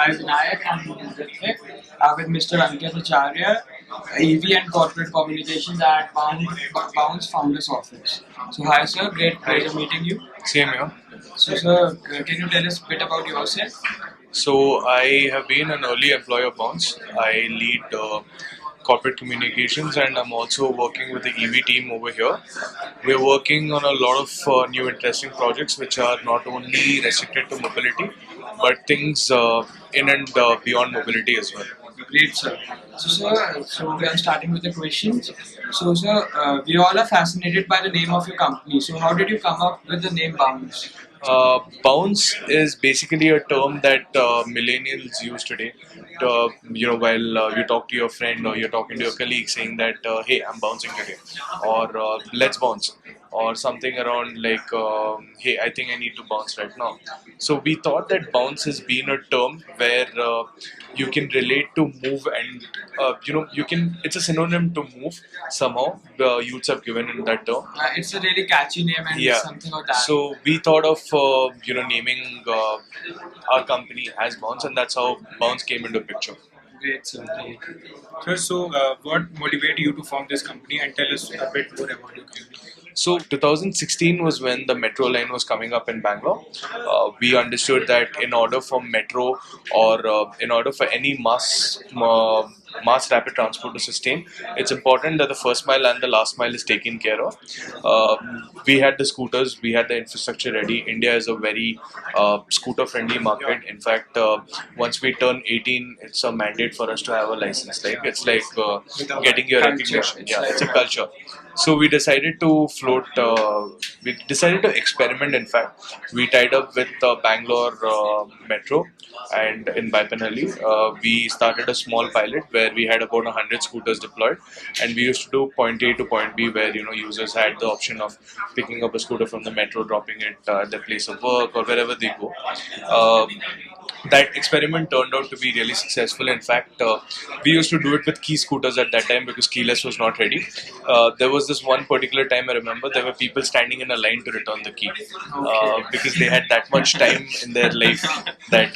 Hi Vinayak and Ritvik. With Mr. Aniket Acharya, EV and Corporate Communications at Bounce Founders Office. So hi sir, great pleasure meeting you. Same here. So sir, can you tell us a bit about yourself? So I have been an early employee of Bounce. I lead corporate communications, and I'm also working with the EV team over here. We're working on a lot of new interesting projects which are not only restricted to mobility, but things in and beyond mobility as well. Great sir. So we are starting with the questions. So sir, we all are fascinated by the name of your company. So how did you come up with the name Bounce? Bounce is basically a term that millennials use today. While you talk to your friend or you're talking to your colleague saying that, "Hey, I'm bouncing today," or "Let's bounce," or something around like, "Hey, I think I need to bounce right now." So we thought that bounce has been a term where you can relate to move, and you can. It's a synonym to move somehow. The youths have given in that term. It's a really catchy name and Yeah. something like that. So we thought of naming our company as Bounce, and that's how Bounce came into picture. Great sir. Great. Sir, so what motivated you to form this company and tell us a bit more about your company? So 2016 was when the metro line was coming up in Bangalore. We understood that in order for metro or in order for any mass rapid transport to sustain, it's important that the first mile and the last mile is taken care of. We had the scooters, we had the infrastructure ready. India is a very scooter friendly market. In fact, once we turn 18, it's a mandate for us to have a license. Like it's like getting your Culture. recognition. It's Yeah, like it's a culture. So we decided to float. We decided to experiment. In fact, we tied up with Bangalore Metro and in Baipanhalli. We started a small pilot where we had about 100 scooters deployed, and we used to do point A to point B, where users had the option of picking up a scooter from the metro, dropping it at their place of work or wherever they go. Uh, that experiment turned out to be really successful. In fact, we used to do it with key scooters at that time because keyless was not ready. There was this one particular time I remember there were people standing in a line to return the key because they had that much time in their life that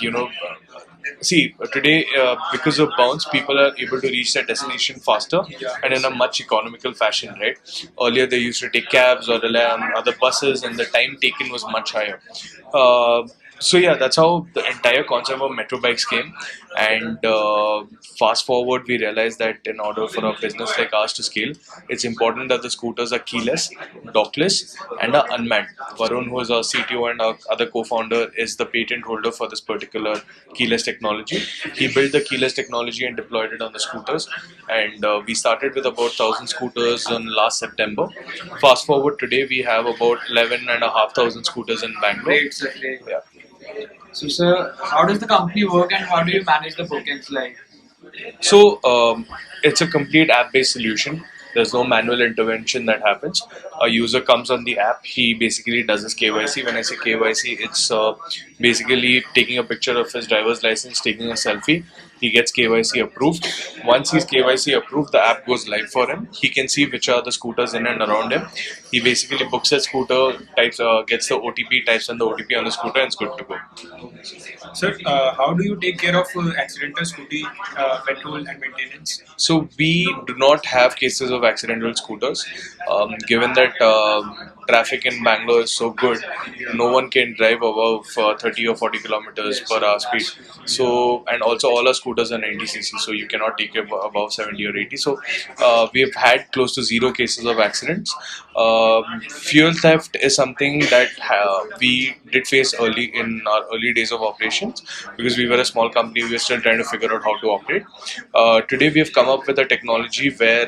see, today, because of Bounce, people are able to reach their destination faster and in a much economical fashion, right? Earlier, they used to take cabs or rely on other buses, and the time taken was much higher. Uh, so yeah, that's how the entire concept of metro bikes came. And fast forward, we realized that in order for a business like ours to scale, it's important that the scooters are keyless, dockless, and are unmanned. Varun, who is our CTO and our other co-founder, is the patent holder for this particular keyless technology. He built the keyless technology and deployed it on the scooters. And we started with about 1,000 scooters on last September. Fast forward today, we have about 11,500 scooters in Bangalore. Great sir. Great. Yeah. So sir, how does the company work and how do you manage the bookings like? So it's a complete app-based solution. There's no manual intervention that happens. A user comes on the app. He basically does his KYC. When I say KYC, it's basically taking a picture of his driver's license, taking a selfie. He gets KYC approved. Once he's KYC approved, the app goes live for him. He can see which are the scooters in and around him. He basically books his scooter, gets the OTP, types in the OTP on the scooter, and it's good to go. Sir, how do you take care of accidental scooty petrol and maintenance? So we do not have cases of accidental scooters. Given that traffic in Bangalore is so good, no one can drive above 30 or 40 kilometers per hour speed. So, and also all our scooters are 90cc, so you cannot take it above 70 or 80. So we have had close to zero cases of accidents. Fuel theft is something that we did face early in our early days of operations because we were a small company. We were still trying to figure out how to operate. Today we have come up with a technology where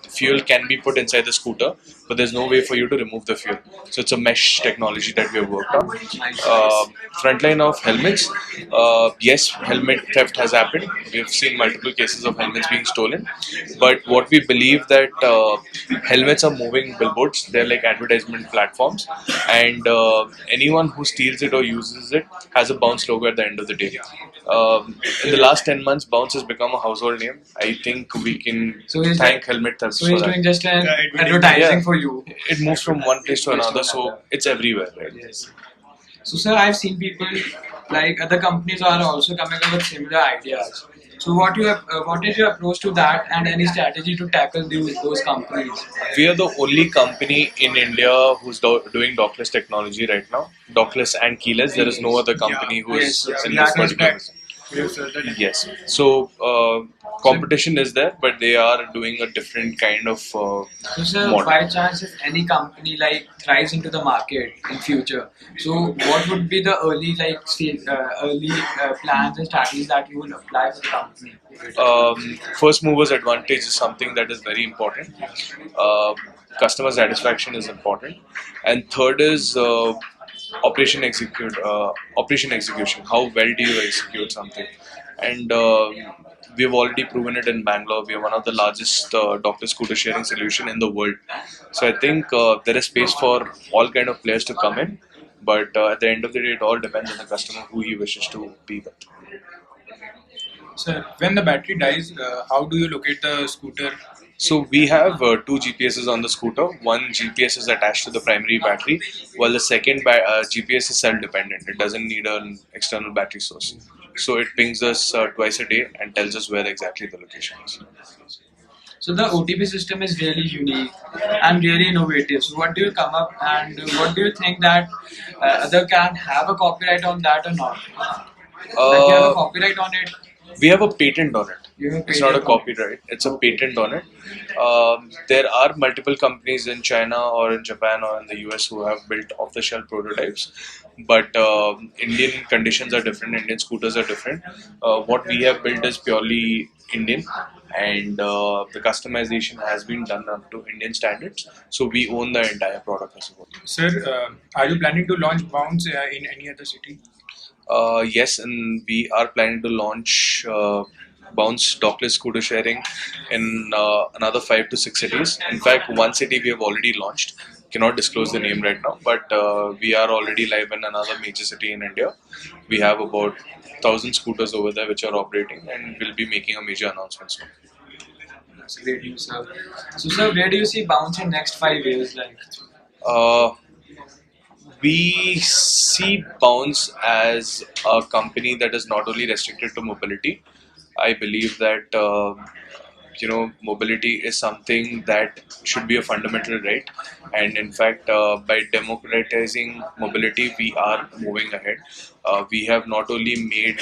the fuel can be put inside the scooter, but there's no way for you to remove the fuel. So it's a mesh technology that we have worked on. Frontline of helmets. Yes, helmet theft has happened. We've seen multiple cases of helmets being stolen. But what we believe that helmets are moving billboards. They're like advertisement platforms, and anyone who steals it or uses it has a Bounce logo at the end of the day. In the last 10 months, Bounce has become a household name. I think we can So he's thank helmet thefts So for he's that. doing just an Yeah, it really- advertising Yeah. for you. It moves from one place to another, so it's everywhere, right? Yes. So, sir, I've seen people like other companies are also coming up with similar ideas. So, what is your approach to that, and any strategy to tackle those companies? We are the only company in India who's doing dockless technology right now. Dockless and keyless. There is no other company who Yes, is yes, in this that is particular. correct. Yes, sir. Yes. So competition is there, but they are doing a different kind of So, sir, model. by chance, if any company like thrives into the market in future, so what would be the early plans and strategies that you will apply for the company? First movers advantage is something that is very important. Uh, Customer satisfaction is important, and third is operation execution. How well do you execute something? And we've already proven it in Bangalore. We are one of the largest doctor scooter sharing solution in the world. So I think there is space for all kind of players to come in. But at the end of the day, it all depends on the customer who he wishes to be with. Sir, when the battery dies, how do you locate the scooter? So we have two GPSs on the scooter. One GPS is attached to the primary battery, while the second GPS is self-dependent. It doesn't need an external battery source. So it pings us twice a day and tells us where exactly the location is. So the OTP system is really unique and really innovative. So what do you come up and what do you think that other can have a copyright on that or not? Like you have a Uh, copyright on it. we have a patent on it. You have a It's not a patent on it. copyright. It's a patent on it. There are multiple companies in China or in Japan or in the US who have built off-the-shelf prototypes, but Indian conditions are different. Indian scooters are different. What we have built is purely Indian, and the customization has been done up to Indian standards. So we own the entire product as a whole. Sir, are you planning to launch Bounce in any other city? Yes, and we are planning to launch Bounce dockless scooter sharing in another 5 to 6 cities. In fact, one city we have already launched. Cannot disclose the name right now, but we are already live in another major city in India. We have about 1,000 scooters over there which are operating, and we'll be making a major announcement soon. That's great news, sir. So sir, where do you see Bounce in next 5 years? Like, Uh, we see Bounce as a company that is not only restricted to mobility. I believe that mobility is something that should be a fundamental right, and in fact, by democratizing mobility, we are moving ahead. We have not only made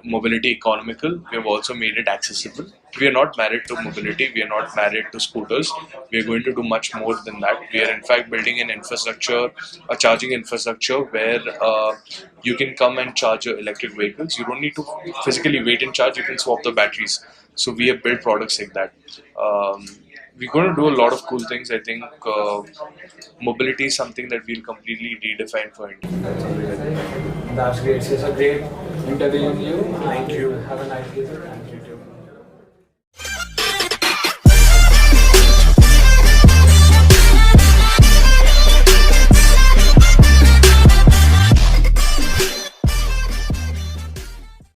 mobility economical, we have also made it accessible. We are not married to mobility, we are not married to scooters. We are going to do much more than that. We are in fact building an infrastructure, a charging infrastructure where you can come and charge your electric vehicles. You don't need to physically wait and charge, you can swap the batteries. So we have built products like that. We're going to do a lot of cool things. I think mobility is something that we'll completely redefine for India. that's great. So it's a great interviewing you. Thank you. Have a nice day. Sir. Thank you.